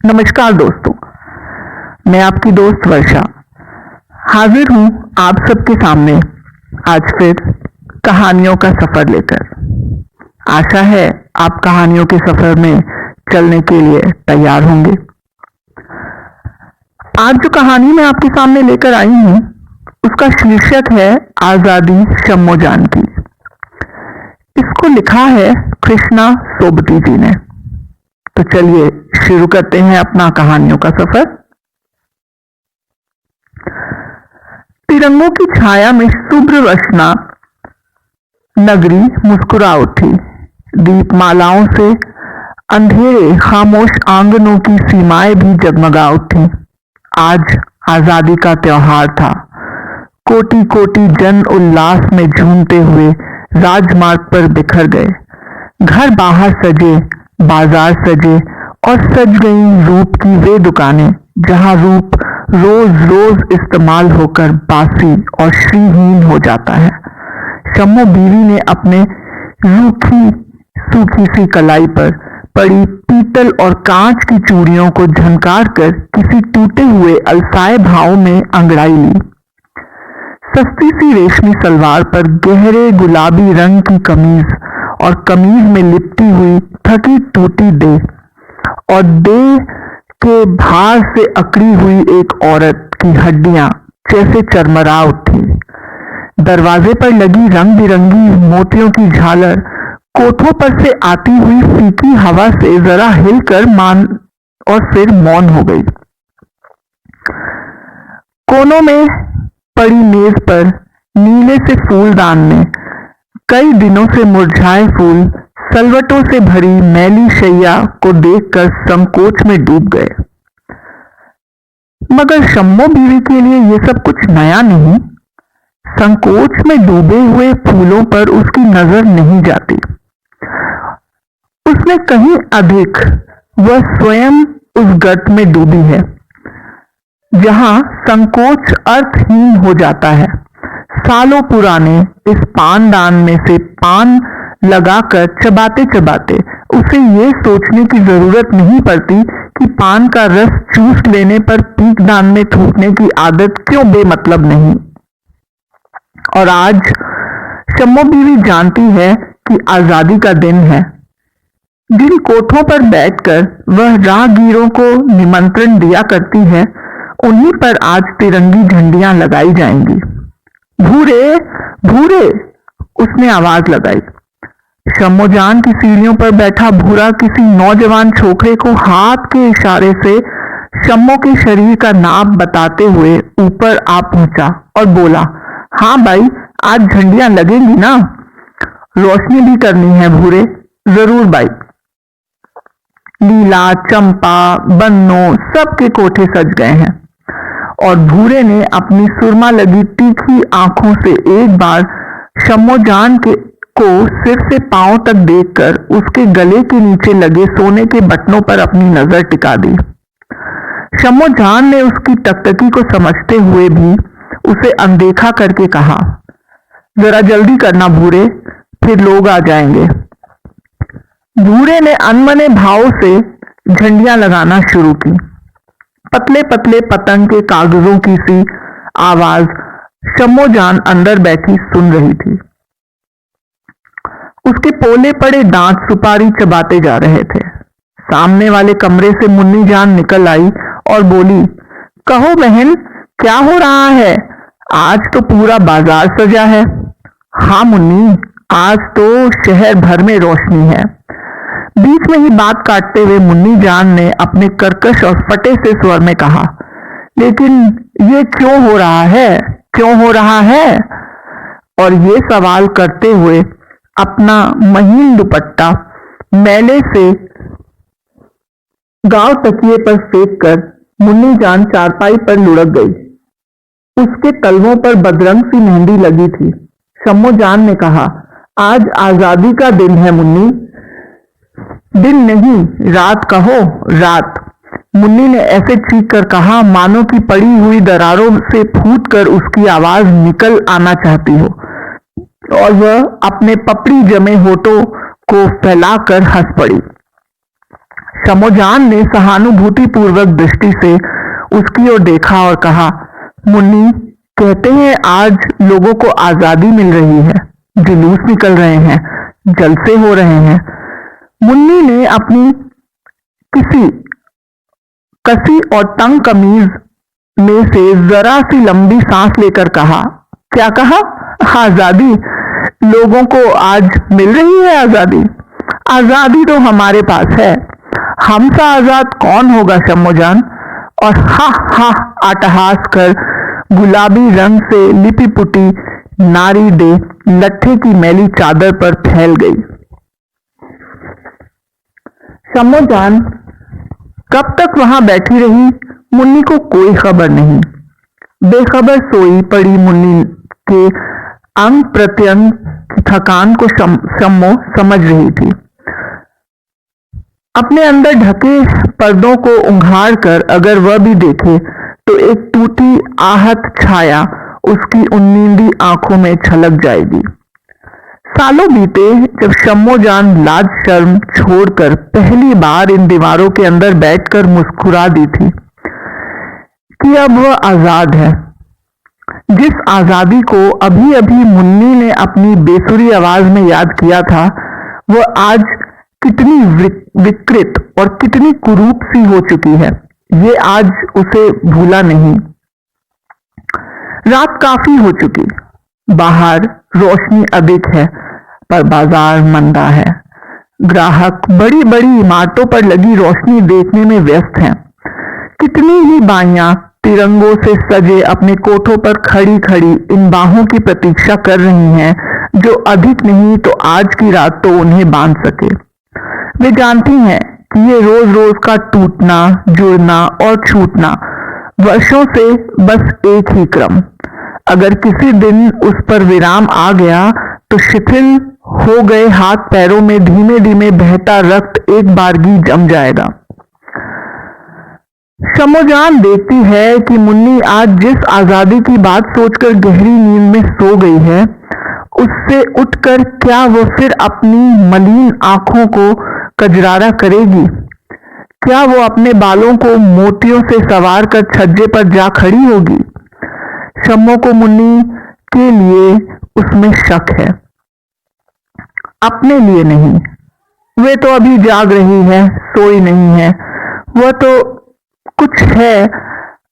नमस्कार दोस्तों, मैं आपकी दोस्त वर्षा हाजिर हूं आप सबके सामने आज फिर कहानियों का सफर लेकर। आशा है आप कहानियों के सफर में चलने के लिए तैयार होंगे। आज जो कहानी मैं आपके सामने लेकर आई हूं उसका शीर्षक है आजादी शम्मो जान की। इसको लिखा है कृष्णा सोबती जी ने। तो चलिए शुरू करते हैं अपना कहानियों का सफर। तिरंगों की छाया में शुभ्र वसना नगरी मुस्कुरा उठी। दीपमालाओं से अंधेरे खामोश आंगनों की सीमाएं भी जगमगा उठी। आज आजादी का त्योहार था। कोटि कोटि जन उल्लास में झूमते हुए राजमार्ग पर बिखर गए। घर बाहर सजे, बाजार सजे और सज गई रूप की वे दुकानें जहां रूप रोज रोज इस्तेमाल होकर बासी और श्रीहीन हो जाता है। शम्मो बीवी ने अपने रूखी सूखी सी कलाई पर पड़ी पीतल और कांच की चूड़ियों को झनकार कर किसी टूटे हुए अलसाए भाव में अंगड़ाई ली। सस्ती सी रेशमी सलवार पर गहरे गुलाबी रंग की कमीज और कमीज में लिपटी हुई थकी टूटी देह और देह के भार से अकड़ी हुई एक औरत की हड्डियां जैसे चरमरा उठी। दरवाजे पर लगी रंग बिरंगी मोतियों की झालर कोठों पर से आती हुई फीकी हवा से जरा हिलकर मान और फिर मौन हो गई। कोनों में पड़ी मेज पर नीले से फूलदान में कई दिनों से मुरझाए फूल सलवटों से भरी मैली शैया को देखकर संकोच में डूब गए। मगर शम्मो बीवी के लिए ये सब कुछ नया नहीं। संकोच में डूबे हुए फूलों पर उसकी नजर नहीं जाती। उसने कहीं अधिक वह स्वयं उस गर्त में डूबी है जहां संकोच अर्थहीन हो जाता है। सालों पुराने इस पानदान में से पान लगाकर चबाते चबाते उसे ये सोचने की जरूरत नहीं पड़ती कि पान का रस चूस लेने पर पीकदान में थूकने की आदत क्यों बेमतलब नहीं। और आज शम्मो बीवी जानती है कि आजादी का दिन है। जिन कोठों पर बैठकर वह राहगीरों को निमंत्रण दिया करती है उन्हीं पर आज तिरंगी झंडियां लगाई जाएंगी। भूरे भूरे, उसने आवाज लगाई। शम्मो जान की सीढ़ियों पर बैठा भूरा किसी नौजवान छोकरे को हाथ के इशारे से शम्मो के शरीर का नाप बताते हुए ऊपर आ पहुंचा और बोला, हाँ भाई, आज झंडियां लगेंगी ना? रोशनी भी करनी है भूरे। जरूर भाई। लीला, चंपा, बन्नो सबके कोठे सज गए हैं और भूरे ने अपनी सुरमा लगी तीखी आंखों से एक बार शम्मो जान को सिर से पांव तक देखकर उसके गले के नीचे लगे सोने के बटनों पर अपनी नजर टिका दी। शम्मो जान ने उसकी टकटकी को समझते हुए भी उसे अनदेखा करके कहा, जरा जल्दी करना भूरे, फिर लोग आ जाएंगे। भूरे ने अनमने भाव से झंडियां लगाना शुरू की। पतले पतले पतंग के कागजों की सी आवाज शम्मो जान अंदर बैठी सुन रही थी। उसके पोले पड़े दांत सुपारी चबाते जा रहे थे। सामने वाले कमरे से मुन्नी जान निकल आई और बोली, कहो बहन, क्या हो रहा है? आज तो पूरा बाजार सजा है। हाँ मुन्नी, आज तो शहर भर में रोशनी है। बीच में ही बात काटते हुए मुन्नी जान ने अपने कर्कश और फटे से स्वर में कहा, लेकिन ये क्यों हो रहा है? क्यों हो रहा है? और ये सवाल करते हुए अपना महीन दुपट्टा मैले से गांव तकिए पर फेंक कर मुन्नी जान चारपाई पर लुढ़क गई। उसके तलवों पर बदरंग सी मेहंदी लगी थी। शम्मो जान ने कहा, आज आजादी का दिन है मुन्नी। दिन नहीं, रात कहो, रात। मुन्नी ने ऐसे चीख कर कहा मानो कि पड़ी हुई दरारों से फूट कर उसकी आवाज निकल आना चाहती हो, और वह अपने पपड़ी जमे होठों को फैलाकर हंस पड़ी। शम्मोजान ने सहानुभूति पूर्वक दृष्टि से उसकी ओर देखा और कहा, मुन्नी, कहते हैं आज लोगों को आजादी मिल रही है, जुलूस निकल रहे हैं, जलसे हो रहे हैं। मुन्नी ने अपनी किसी कसी और तंग कमीज में से जरा सी लंबी सांस लेकर कहा, क्या कहा? आजादी? लोगों को आज मिल रही है आजादी? आजादी तो हमारे पास है, हमसा आजाद कौन होगा शम्मोजान? और हा हा अट्टहास कर गुलाबी रंग से लिपि पुटी नारी दे लट्ठे की मैली चादर पर फैल गई। शम्मोजान कब तक वहां बैठी रही, मुन्नी को कोई खबर नहीं। बेखबर सोई पड़ी मुन्नी के अंग प्रत्यंग की थकान को शम्मो समझ रही थी। अपने अंदर ढके पर्दों को उंघाड़ कर अगर वह भी देखे तो एक टूटी आहत छाया उसकी उन्नींदी आंखों में छलक जाएगी। सालों बीते जब शम्मोजान लाज शर्म छोड़कर पहली बार इन दीवारों के अंदर बैठकर मुस्कुरा दी थी कि अब वह आजाद है। जिस आजादी को अभी अभी मुन्नी ने अपनी बेसुरी आवाज में याद किया था, वह आज कितनी विकृत और कितनी कुरूप सी हो चुकी है, ये आज उसे भूला नहीं। रात काफी हो चुकी, बाहर रोशनी अधिक है पर बाजार मंदा है। ग्राहक बड़ी बड़ी इमारतों पर लगी रोशनी देखने में व्यस्त हैं। कितनी ही बाइयां तिरंगों से सजे अपने कोठों पर खड़ी खड़ी इन बाहों की प्रतीक्षा कर रही हैं जो अधिक नहीं तो आज की रात तो उन्हें बांध सके। वे जानती हैं कि ये रोज रोज का टूटना, जुड़ना और छूटना वर्षों से बस एक ही क्रम। अगर किसी दिन उस पर विराम आ गया तो शिथिल हो गए हाथ पैरों में धीमे धीमे बहता रक्त एक बारगी जम जाएगा। शम्मोजान देखती है कि मुन्नी आज जिस आजादी की बात सोचकर गहरी नींद में सो गई है, उससे उठकर क्या वो फिर अपनी मलिन आंखों को कजरारा करेगी? क्या वो अपने बालों को मोतियों से सवार कर छज्जे पर जा खड़ी होगी? शम्मो को मुन्नी के लिए उसमें शक है, अपने लिए नहीं। वे तो अभी जाग रही है, सोई नहीं है। वह तो कुछ है,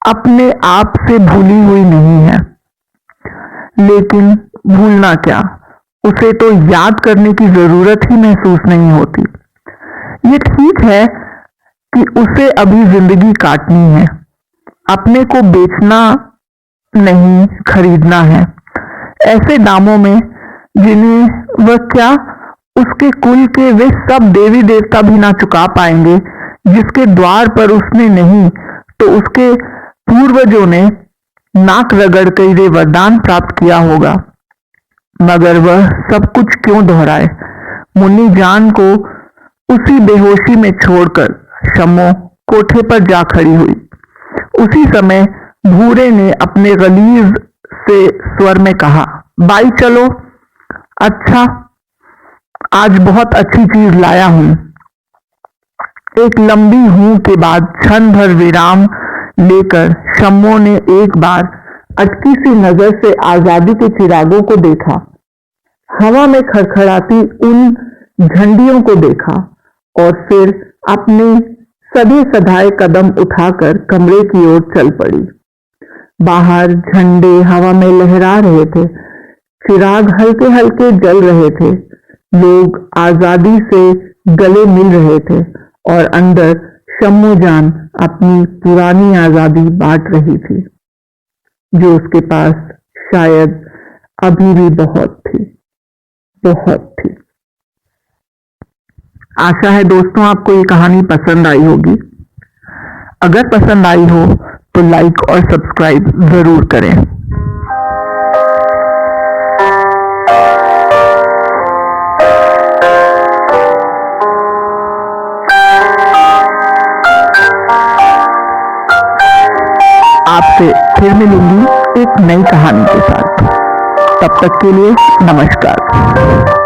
अपने आप से भूली हुई नहीं है। लेकिन भूलना क्या, उसे तो याद करने की जरूरत ही महसूस नहीं होती। ये ठीक है कि उसे अभी जिंदगी काटनी है, अपने को बेचना नहीं खरीदना है, ऐसे दामों में जिन्हें वह क्या उसके कुल के वे सब देवी देवता भी ना चुका पाएंगे, जिसके द्वार पर उसने नहीं तो उसके पूर्वजों ने नाक रगड़ कर ये वरदान प्राप्त किया होगा। मगर वह सब कुछ क्यों दोहराए? मुन्नी जान को उसी बेहोशी में छोड़कर शम्मो कोठे पर जा खड़ी हुई। उसी समय भूरे ने अपने गलीज से स्वर में कहा, बाई चलो। अच्छा, आज बहुत अच्छी चीज लाया हूं। एक लंबी हूं के बाद क्षण भर विराम लेकर शम्मो ने एक बार अटकी सी नजर से आजादी के चिरागों को देखा, हवा में खड़खड़ाती उन झंडियों को देखा और फिर अपने सधे सधाए कदम उठाकर कमरे की ओर चल पड़ी। बाहर झंडे हवा में लहरा रहे थे, चिराग हल्के हल्के जल रहे थे, लोग आजादी से गले मिल रहे थे और अंदर शम्मोजान अपनी पुरानी आजादी बांट रही थी, जो उसके पास शायद अभी भी बहुत थी, बहुत थी। आशा है दोस्तों आपको ये कहानी पसंद आई होगी। अगर पसंद आई हो तो लाइक और सब्सक्राइब जरूर करें। आपसे फिर मिलूंगी एक नई कहानी के साथ। तब तक के लिए नमस्कार।